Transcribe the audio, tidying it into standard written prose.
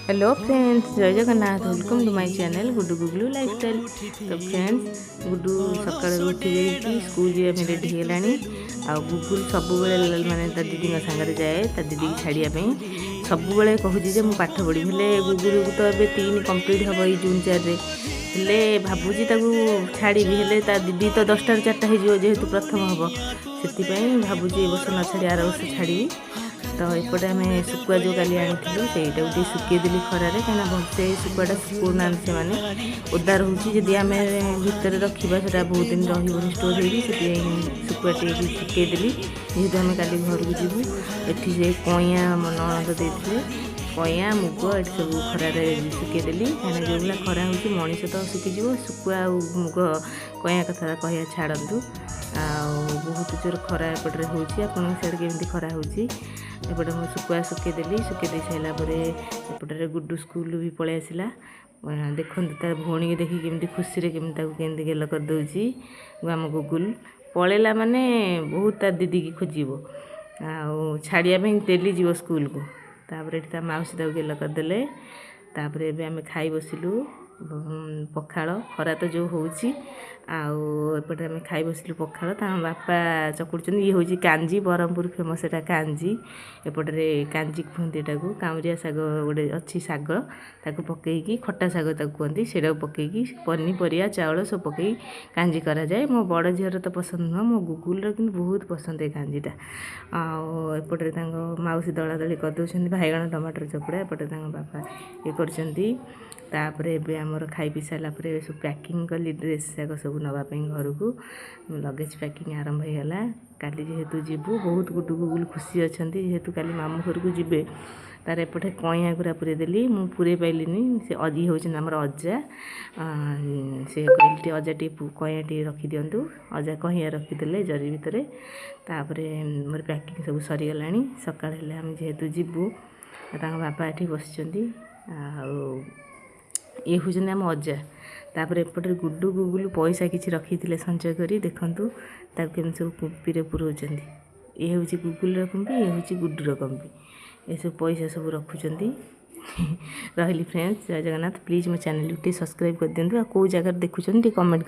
Hello friends, जय Jagannath. Welcome to my channel Guddu Guglu lifestyle. तो friends, Guddu सकाळ उठी जाइए स्कूल जी में रेडी होलानी। आ गुगुल सब माने दीदी सागर जाए दीदी की छाड़ियापी सब कहूँ जे मुझे पाठ पढ़ी हेले गुगुल को तो ये 3 कंप्लीट हम ये जून 4 हेले भावुची छाड़ी हेले दीदी तो 10 टा 4टा हो जेहेतु प्रथम हम से भावुची ए वर्ष न छाड़ी आर वर्ष छाड़ी। तो एपटे आम शुकुआ जो काली आनी से शुकईदेली खरार कहीं भलसे शुकुआटा शुकु ना से ओदा रोचे जदि आम भितर रखा से बहुत दिन रही स्टोर हो शुकुआ शुकईदेली जेहेतु आम का घर को जीवु। एटी से कईया मो ननद देते कईया मुग ये सब खरार शुकईदेली कहीं जो भाई खरा हो मनीष तो शुखीज शुकुआ मुग कईया कथा कह छाड़ू। बहुत जोर खरा एपटे होती खरा होती एपटे मुझे शुकुआ शुकईदेली शुकई सारापर एपटे गुड्डू स्कूल भी पलि आसला। देखते तार भौणी की देखिए केमती खुशी केमती गेल करदे आम गुगुल पलैला माने बहुत तार दीदी की खोजब आड़ियापी डेली जीव स्कूल को तापर ता मौसी गेल करदे। तापर एबे आम खाई बसिलु पखाड़ खरा तो जो होपटे आम खाई बसिलु पखाड़ बापा चकुड़ ये हूँ कांजी ब्रह्मपुर फेमस एटा कांजी एपटे कांजी कहते को कामरिया शाग गोटे अच्छी शाग ताको पकईकी खट्टा शाग कहते से पकईकी पनीपरिया चाउल सब पकई कांजी करा जाए। मो बड़ झीर तो पसंद नुह मो गुगुल कि बहुत पसंद है कांजीटा। आउपटे मौसी दला दली करदे बैगण टमाटर चकुड़ा एपटे बापा ये कर एबे आमर खाई पी सारापर सब पैकिंग कली ड्रेस जाक सब नापी घर को लगेज पैकिंग आरंभ होगा। काली जेहेतु जीवु बहुत गुड्डू गुगुल खुशी अच्छा जेहेतु काली मामू घर को जीवे तार एपटे कईया गुरा पूरे देली मु पूरे पाइलिनी से ये हूँ आमर अजा से कहली अजा टी कईया टी रखी दिंतु अजा कईया रखीदे जरी भितर तापर मोर पैकिंग सब सरीगला। सकाळ हेले आम जेहेतु जीवु बापा ये बस ये हूँ आम अजा। तापर एपटे गुड्डू गुगुल पैसा किसी रखी संचय करी देखूँ केमी सब कुंपी पुरोच ये हूँ गुगुल कुंपी ये हूँ गुड्डूर कुंपी ये सब पैसा सब रखुंट रही फ्रेंड्स। जय जगन्नाथ। प्लीज़ मो चैनल टी सब्सक्राइब कर दिंतु। कौ जगह देखुं कमेंट कर।